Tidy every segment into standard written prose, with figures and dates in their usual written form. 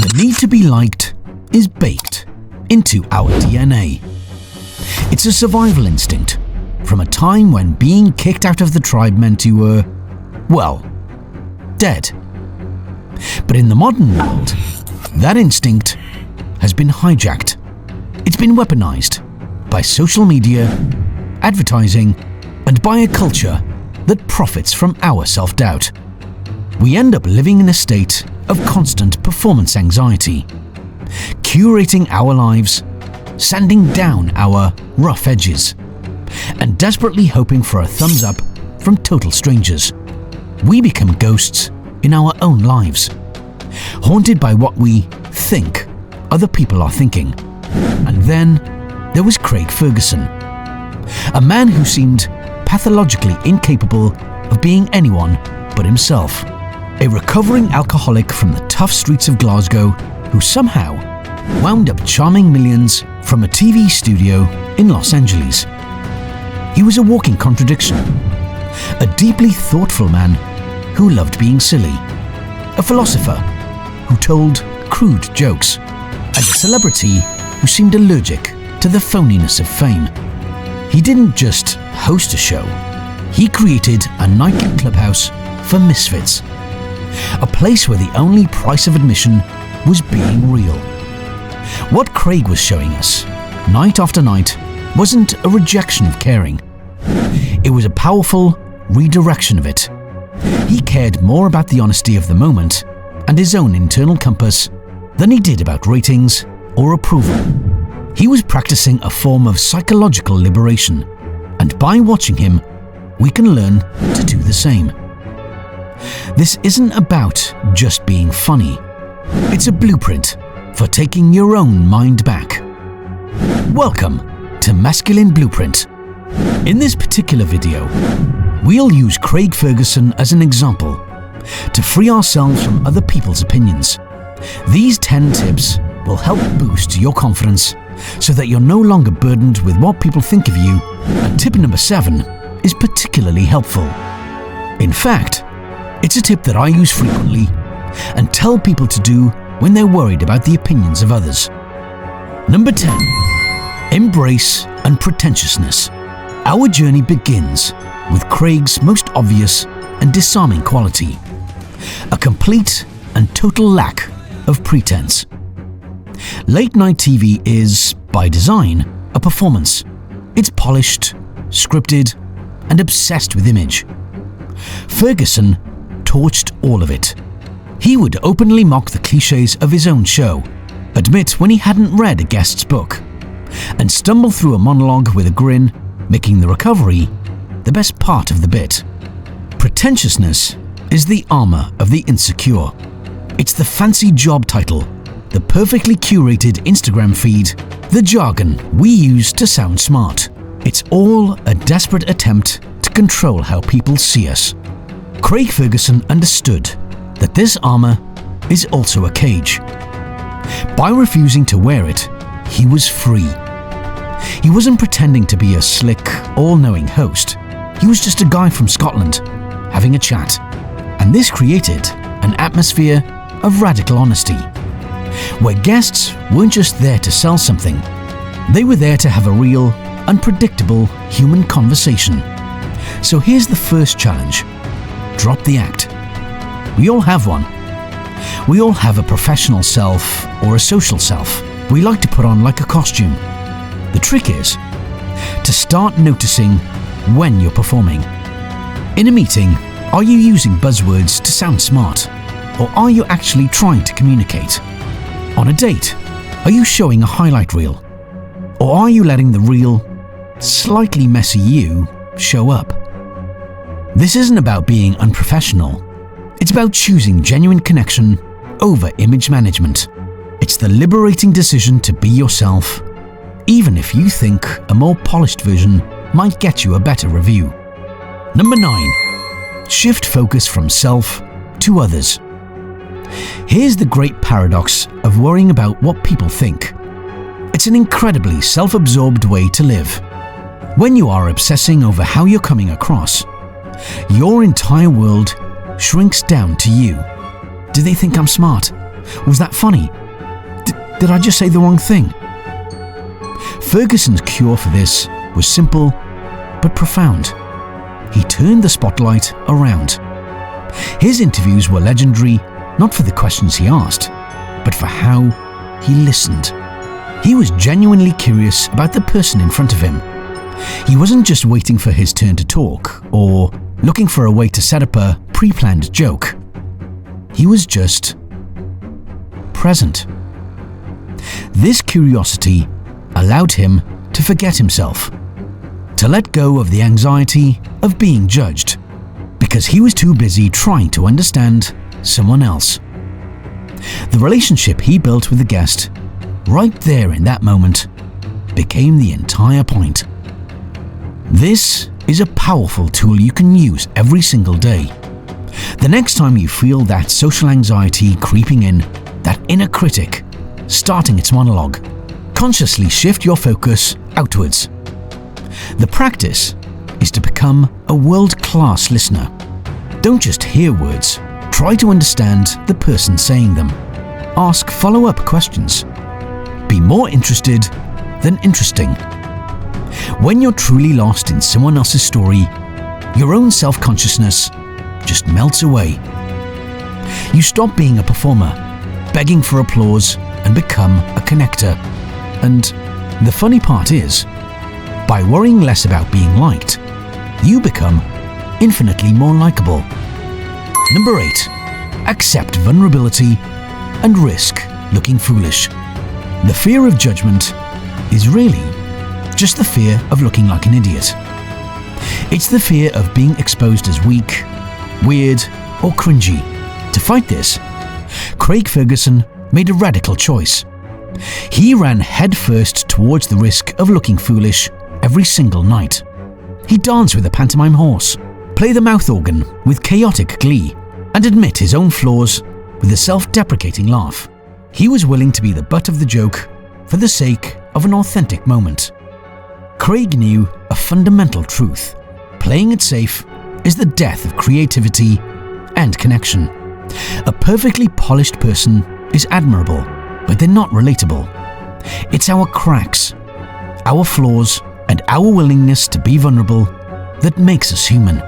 The need to be liked is baked into our DNA. It's a survival instinct from a time when being kicked out of the tribe meant you were, well, dead. But in the modern world, that instinct has been hijacked. It's been weaponized by social media, advertising, and by a culture that profits from our self-doubt. We end up living in a state of constant performance anxiety, curating our lives, sanding down our rough edges, and desperately hoping for a thumbs up from total strangers. We become ghosts in our own lives, haunted by what we think other people are thinking. And then there was Craig Ferguson, a man who seemed pathologically incapable of being anyone but himself. A recovering alcoholic from the tough streets of Glasgow who somehow wound up charming millions from a TV studio in Los Angeles. He was a walking contradiction, a deeply thoughtful man who loved being silly, a philosopher who told crude jokes, and a celebrity who seemed allergic to the phoniness of fame. He didn't just host a show, he created a nightly clubhouse for misfits, a place where the only price of admission was being real. What Craig was showing us, night after night, wasn't a rejection of caring. It was a powerful redirection of it. He cared more about the honesty of the moment and his own internal compass than he did about ratings or approval. He was practicing a form of psychological liberation, and by watching him, we can learn to do the same. This isn't about just being funny. It's a blueprint for taking your own mind back. Welcome to Masculine Blueprint. In this particular video, we'll use Craig Ferguson as an example to free ourselves from other people's opinions. These 10 tips will help boost your confidence so that you're no longer burdened with what people think of you, and tip number 7 is particularly helpful. In fact, it's a tip that I use frequently and tell people to do when they're worried about the opinions of others. Number 10. Embrace unpretentiousness. Our journey begins with Craig's most obvious and disarming quality: a complete and total lack of pretense. Late-night TV is, by design, a performance. It's polished, scripted, and obsessed with image. Ferguson torched all of it. He would openly mock the clichés of his own show, admit when he hadn't read a guest's book, and stumble through a monologue with a grin, making the recovery the best part of the bit. Pretentiousness is the armor of the insecure. It's the fancy job title, the perfectly curated Instagram feed, the jargon we use to sound smart. It's all a desperate attempt to control how people see us. Craig Ferguson understood that this armor is also a cage. By refusing to wear it, he was free. He wasn't pretending to be a slick, all-knowing host. He was just a guy from Scotland, having a chat. And this created an atmosphere of radical honesty, where guests weren't just there to sell something. They were there to have a real, unpredictable human conversation. So here's the first challenge. Drop the act. We all have one. We all have a professional self or a social self we like to put on like a costume. The trick is to start noticing when you're performing. In a meeting, are you using buzzwords to sound smart? Or are you actually trying to communicate? On a date, are you showing a highlight reel? Or are you letting the real, slightly messy you show up? This isn't about being unprofessional. It's about choosing genuine connection over image management. It's the liberating decision to be yourself, even if you think a more polished version might get you a better review. Number 9. Shift focus from self to others. Here's the great paradox of worrying about what people think. It's an incredibly self-absorbed way to live. When you are obsessing over how you're coming across, your entire world shrinks down to you. Do they think I'm smart? Was that funny? Did I just say the wrong thing? Ferguson's cure for this was simple but profound. He turned the spotlight around. His interviews were legendary, not for the questions he asked, but for how he listened. He was genuinely curious about the person in front of him. He wasn't just waiting for his turn to talk or looking for a way to set up a pre-planned joke. He was just present. This curiosity allowed him to forget himself, to let go of the anxiety of being judged, because he was too busy trying to understand someone else. The relationship he built with the guest, right there in that moment, became the entire point. This is a powerful tool you can use every single day. The next time you feel that social anxiety creeping in, that inner critic starting its monologue, consciously shift your focus outwards. The practice is to become a world-class listener. Don't just hear words, try to understand the person saying them. Ask follow-up questions. Be more interested than interesting. When you're truly lost in someone else's story, your own self-consciousness just melts away. You stop being a performer, begging for applause, and become a connector. And the funny part is, by worrying less about being liked, you become infinitely more likable. Number 8. Accept vulnerability and risk looking foolish. The fear of judgment is really just the fear of looking like an idiot. It's the fear of being exposed as weak, weird, or cringy. To fight this, Craig Ferguson made a radical choice. He ran headfirst towards the risk of looking foolish every single night. He danced with a pantomime horse, play the mouth organ with chaotic glee, and admit his own flaws with a self-deprecating laugh. He was willing to be the butt of the joke for the sake of an authentic moment. Craig knew a fundamental truth. Playing it safe is the death of creativity and connection. A perfectly polished person is admirable, but they're not relatable. It's our cracks, our flaws, and our willingness to be vulnerable that makes us human.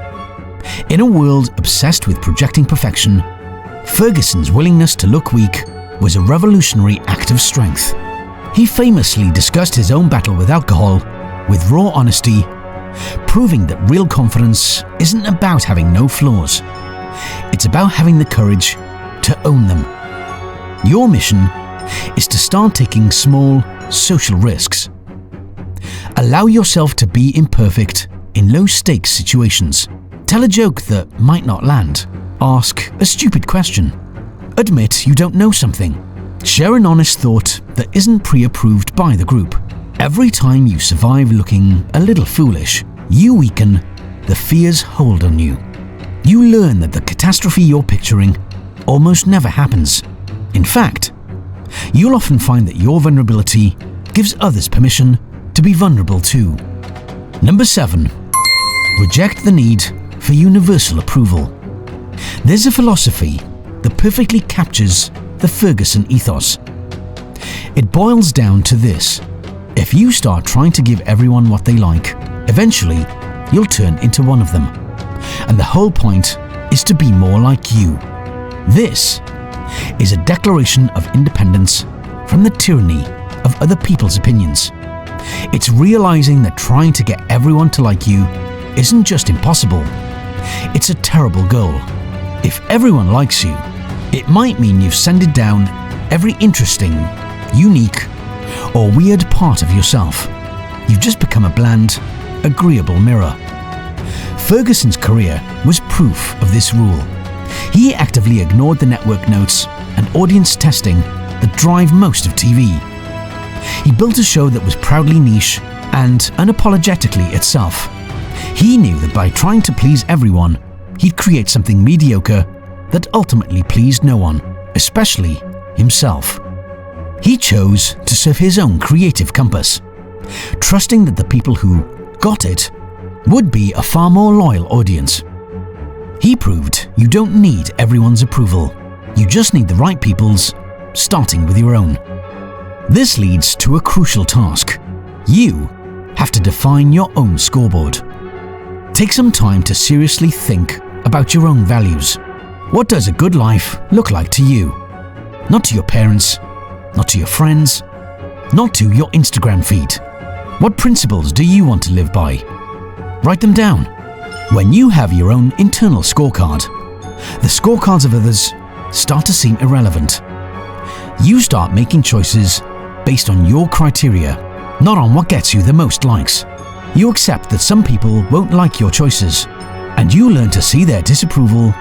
In a world obsessed with projecting perfection, Ferguson's willingness to look weak was a revolutionary act of strength. He famously discussed his own battle with alcohol with raw honesty, proving that real confidence isn't about having no flaws. It's about having the courage to own them. Your mission is to start taking small social risks. Allow yourself to be imperfect in low-stakes situations. Tell a joke that might not land. Ask a stupid question. Admit you don't know something. Share an honest thought that isn't pre-approved by the group. Every time you survive looking a little foolish, you weaken the fear's hold on you. You learn that the catastrophe you're picturing almost never happens. In fact, you'll often find that your vulnerability gives others permission to be vulnerable too. Number 7. Reject the need for universal approval. There's a philosophy that perfectly captures the Ferguson ethos. It boils down to this: if you start trying to give everyone what they like, eventually you'll turn into one of them. And the whole point is to be more like you. This is a declaration of independence from the tyranny of other people's opinions. It's realizing that trying to get everyone to like you isn't just impossible, it's a terrible goal. If everyone likes you, it might mean you've sanded down every interesting, unique, or weird part of yourself. You've just become a bland, agreeable mirror. Ferguson's career was proof of this rule. He actively ignored the network notes and audience testing that drive most of TV. He built a show that was proudly niche and unapologetically itself. He knew that by trying to please everyone, he'd create something mediocre that ultimately pleased no one, especially himself. He chose to serve his own creative compass, trusting that the people who got it would be a far more loyal audience. He proved you don't need everyone's approval. You just need the right people's starting with your own. This leads to a crucial task. You have to define your own scoreboard. Take some time to seriously think about your own values. What does a good life look like to you? Not to your parents, not to your friends, not to your Instagram feed. What principles do you want to live by? Write them down. When you have your own internal scorecard, the scorecards of others start to seem irrelevant. You start making choices based on your criteria, not on what gets you the most likes. You accept that some people won't like your choices, and you learn to see their disapproval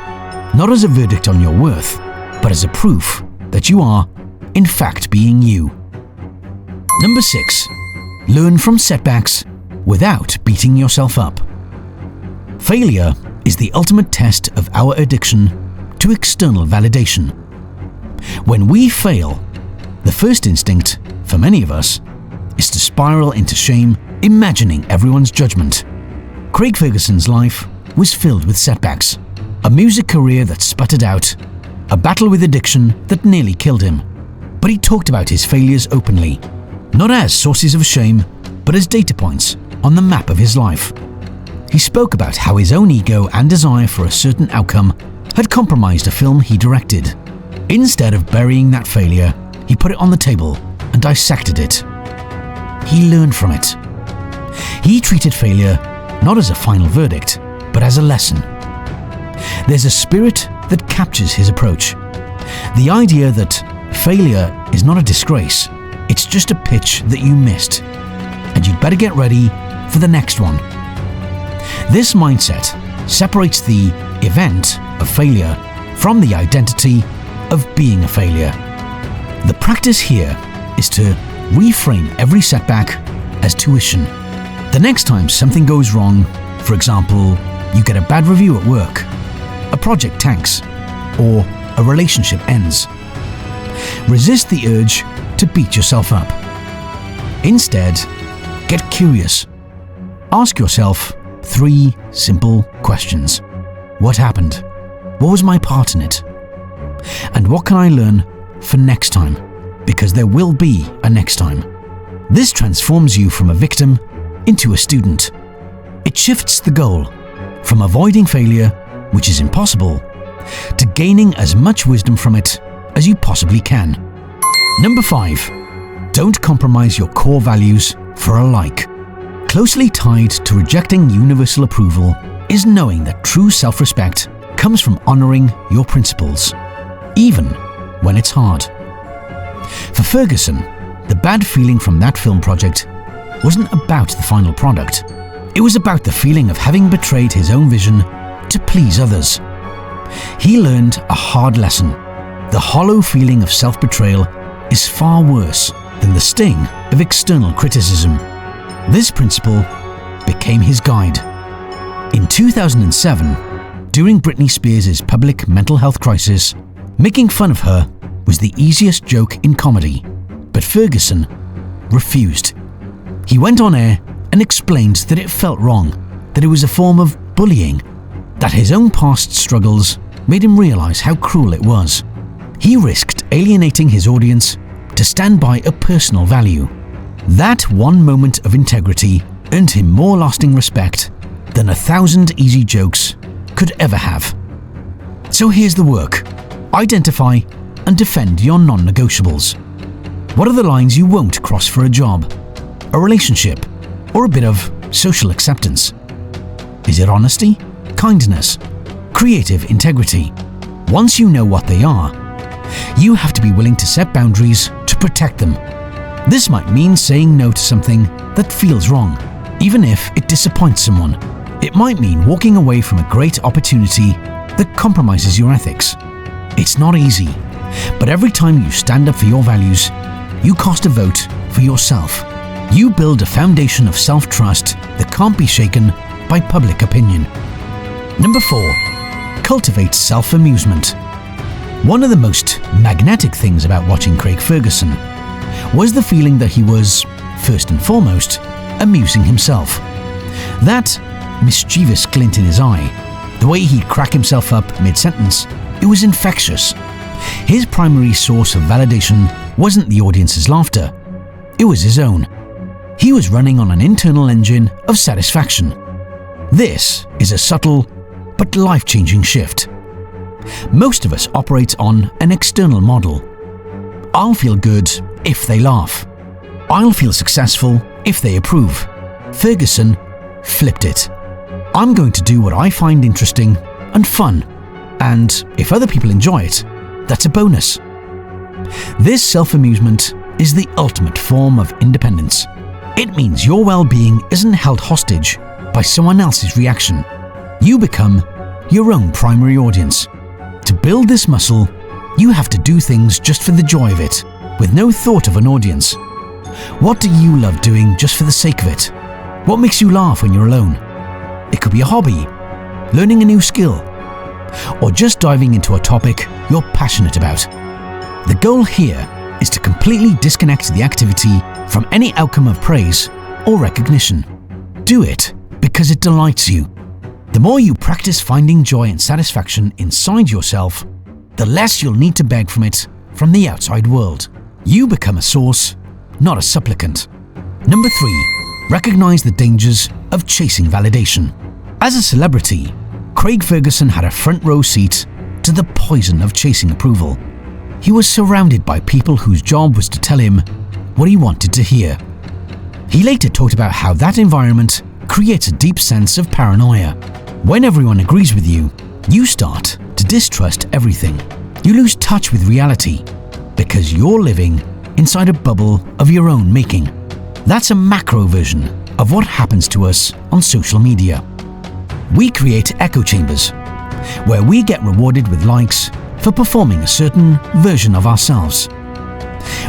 not as a verdict on your worth, but as a proof that you are, in fact, being you. Number 6. Learn from setbacks without beating yourself up. Failure is the ultimate test of our addiction to external validation. When we fail, the first instinct, for many of us, is to spiral into shame, imagining everyone's judgment. Craig Ferguson's life was filled with setbacks. A music career that sputtered out, a battle with addiction that nearly killed him. But he talked about his failures openly, not as sources of shame, but as data points on the map of his life. He spoke about how his own ego and desire for a certain outcome had compromised a film he directed. Instead of burying that failure, he put it on the table and dissected it. He learned from it. He treated failure not as a final verdict, but as a lesson. There's a spirit that captures his approach. The idea that failure is not a disgrace, it's just a pitch that you missed, and you'd better get ready for the next one. This mindset separates the event of failure from the identity of being a failure. The practice here is to reframe every setback as tuition. The next time something goes wrong, for example, you get a bad review at work, a project tanks, or a relationship ends, resist the urge to beat yourself up. Instead, get curious. Ask yourself 3 simple questions. What happened? What was my part in it? And what can I learn for next time? Because there will be a next time. This transforms you from a victim into a student. It shifts the goal from avoiding failure, which is impossible, to gaining as much wisdom from it as you possibly can. Number 5. Don't compromise your core values for a like. Closely tied to rejecting universal approval is knowing that true self-respect comes from honoring your principles, even when it's hard. For Ferguson, the bad feeling from that film project wasn't about the final product. It was about the feeling of having betrayed his own vision to please others. He learned a hard lesson. The hollow feeling of self-betrayal is far worse than the sting of external criticism. This principle became his guide. In 2007, during Britney Spears' public mental health crisis, making fun of her was the easiest joke in comedy, but Ferguson refused. He went on air and explained that it felt wrong, that it was a form of bullying, that his own past struggles made him realize how cruel it was. He risked alienating his audience to stand by a personal value. That one moment of integrity earned him more lasting respect than 1,000 easy jokes could ever have. So here's the work. Identify and defend your non-negotiables. What are the lines you won't cross for a job, a relationship, or a bit of social acceptance? Is it honesty, kindness, creative integrity? Once you know what they are, you have to be willing to set boundaries to protect them. This might mean saying no to something that feels wrong, even if it disappoints someone. It might mean walking away from a great opportunity that compromises your ethics. It's not easy, but every time you stand up for your values, you cast a vote for yourself. You build a foundation of self-trust that can't be shaken by public opinion. Number 4. Cultivate self-amusement. One of the most magnetic things about watching Craig Ferguson was the feeling that he was, first and foremost, amusing himself. That mischievous glint in his eye, the way he'd crack himself up mid-sentence, it was infectious. His primary source of validation wasn't the audience's laughter, it was his own. He was running on an internal engine of satisfaction. This is a subtle but life-changing shift. Most of us operate on an external model. I'll feel good if they laugh. I'll feel successful if they approve. Ferguson flipped it. I'm going to do what I find interesting and fun, and if other people enjoy it, that's a bonus. This self-amusement is the ultimate form of independence. It means your well-being isn't held hostage by someone else's reaction. You become your own primary audience. To build this muscle, you have to do things just for the joy of it, with no thought of an audience. What do you love doing just for the sake of it? What makes you laugh when you're alone? It could be a hobby, learning a new skill, or just diving into a topic you're passionate about. The goal here is to completely disconnect the activity from any outcome of praise or recognition. Do it because it delights you. The more you practice finding joy and satisfaction inside yourself, the less you'll need to beg from it from the outside world. You become a source, not a supplicant. Number 3, recognize the dangers of chasing validation. As a celebrity, Craig Ferguson had a front row seat to the poison of chasing approval. He was surrounded by people whose job was to tell him what he wanted to hear. He later talked about how that environment creates a deep sense of paranoia. When everyone agrees with you, you start to distrust everything. You lose touch with reality because you're living inside a bubble of your own making. That's a macro version of what happens to us on social media. We create echo chambers where we get rewarded with likes for performing a certain version of ourselves.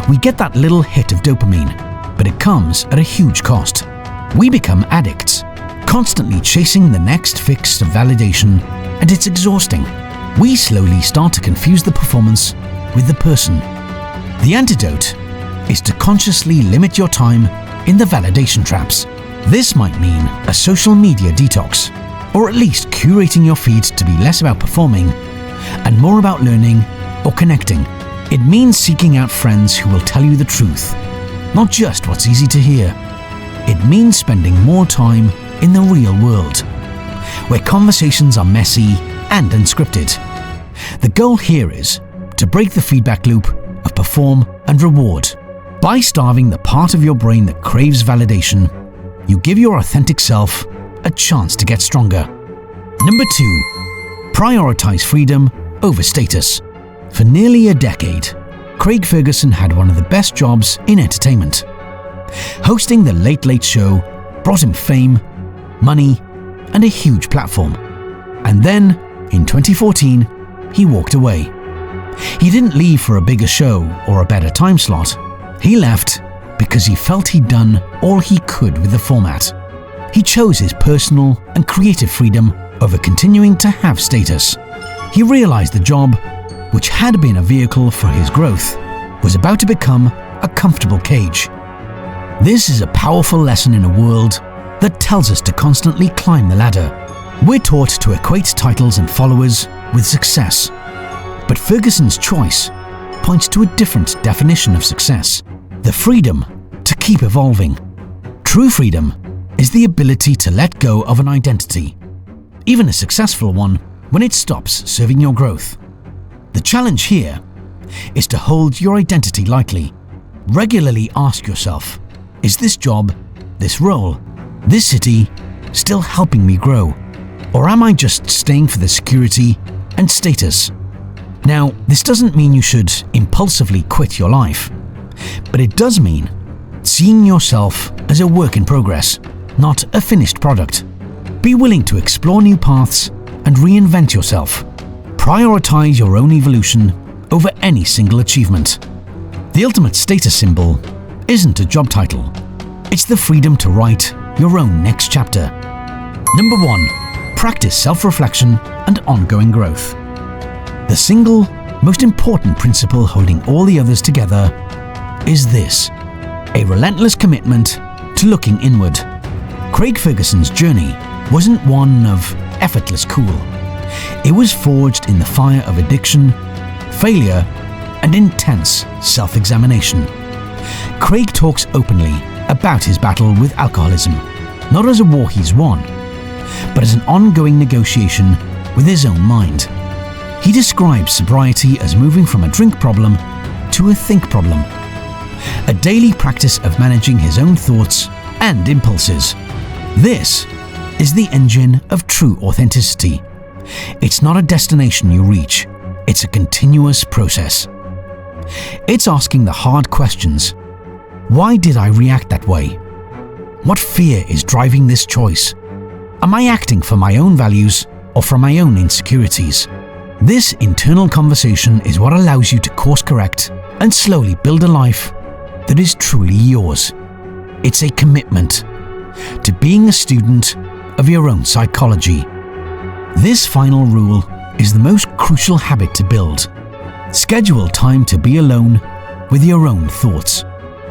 We get that little hit of dopamine, but it comes at a huge cost. We become addicts, constantly chasing the next fix of validation, and it's exhausting. We slowly start to confuse the performance with the person. The antidote is to consciously limit your time in the validation traps. This might mean a social media detox, or at least curating your feed to be less about performing and more about learning or connecting. It means seeking out friends who will tell you the truth, not just what's easy to hear. It means spending more time in the real world, where conversations are messy and unscripted. The goal here is to break the feedback loop of perform and reward. By starving the part of your brain that craves validation, you give your authentic self a chance to get stronger. Number 2, prioritize freedom over status. For nearly a decade, Craig Ferguson had one of the best jobs in entertainment. Hosting the Late Late Show brought him fame, money, and a huge platform. And then, in 2014, he walked away. He didn't leave for a bigger show or a better time slot. He left because he felt he'd done all he could with the format. He chose his personal and creative freedom over continuing to have status. He realized the job, which had been a vehicle for his growth, was about to become a comfortable cage. This is a powerful lesson in a world that tells us to constantly climb the ladder. We're taught to equate titles and followers with success. But Ferguson's choice points to a different definition of success: the freedom to keep evolving. True freedom is the ability to let go of an identity, even a successful one, when it stops serving your growth. The challenge here is to hold your identity lightly. Regularly ask yourself, is this job, this role, this city still helping me grow? Or am I just staying for the security and status? Now, this doesn't mean you should impulsively quit your life, but it does mean seeing yourself as a work in progress, not a finished product. Be willing to explore new paths and reinvent yourself. Prioritize your own evolution over any single achievement. The ultimate status symbol isn't a job title. It's the freedom to write your own next chapter. Number 1, practice self-reflection and ongoing growth. The single most important principle holding all the others together is this: a relentless commitment to looking inward. Craig Ferguson's journey wasn't one of effortless cool. It was forged in the fire of addiction, failure, and intense self-examination. Craig talks openly about his battle with alcoholism, not as a war he's won, but as an ongoing negotiation with his own mind. He describes sobriety as moving from a drink problem to a think problem, a daily practice of managing his own thoughts and impulses. This is the engine of true authenticity. It's not a destination you reach, it's a continuous process. It's asking the hard questions. Why did I react that way? What fear is driving this choice? Am I acting for my own values or from my own insecurities? This internal conversation is what allows you to course correct and slowly build a life that is truly yours. It's a commitment to being a student of your own psychology. This final rule is the most crucial habit to build. Schedule time to be alone with your own thoughts.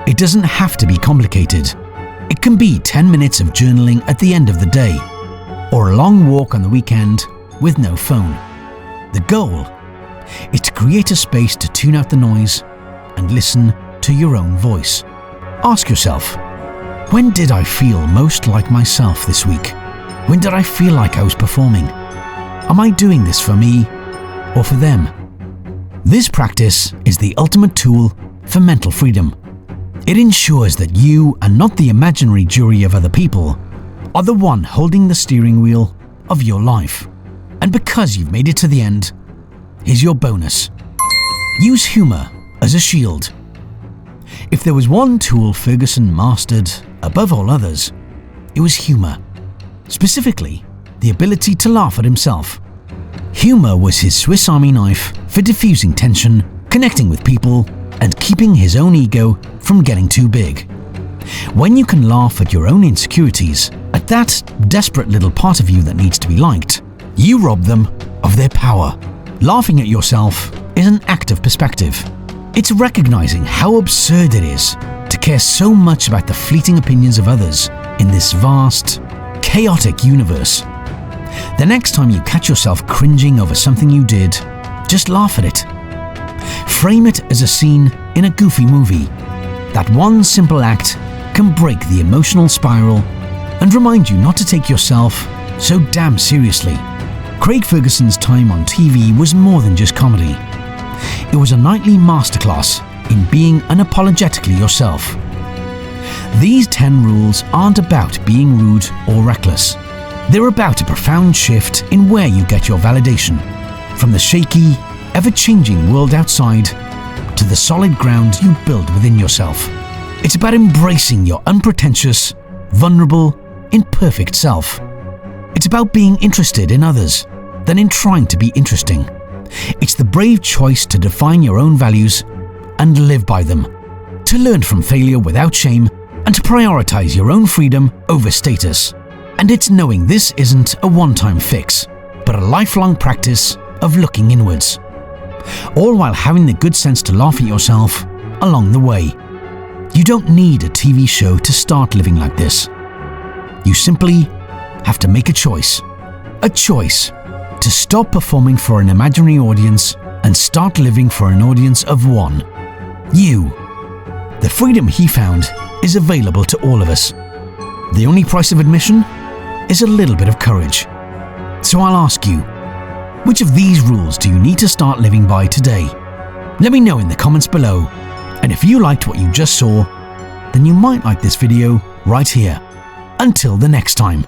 It doesn't have to be complicated. It can be 10 minutes of journaling at the end of the day, or a long walk on the weekend with no phone. The goal is to create a space to tune out the noise and listen to your own voice. Ask yourself, when did I feel most like myself this week? When did I feel like I was performing? Am I doing this for me or for them? This practice is the ultimate tool for mental freedom. It ensures that you, and not the imaginary jury of other people, are the one holding the steering wheel of your life. And because you've made it to the end, here's your bonus. Use humor as a shield. If there was one tool Ferguson mastered above all others, it was humor. Specifically, the ability to laugh at himself. Humor was his Swiss Army knife for diffusing tension, connecting with people, and keeping his own ego from getting too big. When you can laugh at your own insecurities, at that desperate little part of you that needs to be liked, you rob them of their power. Laughing at yourself is an act of perspective. It's recognizing how absurd it is to care so much about the fleeting opinions of others in this vast, chaotic universe. The next time you catch yourself cringing over something you did, just laugh at it. Frame it as a scene in a goofy movie. That one simple act can break the emotional spiral and remind you not to take yourself so damn seriously. Craig Ferguson's time on TV was more than just comedy. It was a nightly masterclass in being unapologetically yourself. These 10 rules aren't about being rude or reckless. They're about a profound shift in where you get your validation, from the shaky, ever-changing world outside to the solid ground you build within yourself. It's about embracing your unpretentious, vulnerable, imperfect self. It's about being interested in others than in trying to be interesting. It's the brave choice to define your own values and live by them, to learn from failure without shame, and to prioritize your own freedom over status. And it's knowing this isn't a one-time fix, but a lifelong practice of looking inwards, all while having the good sense to laugh at yourself along the way. You don't need a TV show to start living like this. You simply have to make a choice to stop performing for an imaginary audience and start living for an audience of one. You. The freedom he found is available to all of us. The only price of admission is a little bit of courage. So I'll ask you, which of these rules do you need to start living by today? Let me know in the comments below. And if you liked what you just saw, then you might like this video right here. Until the next time.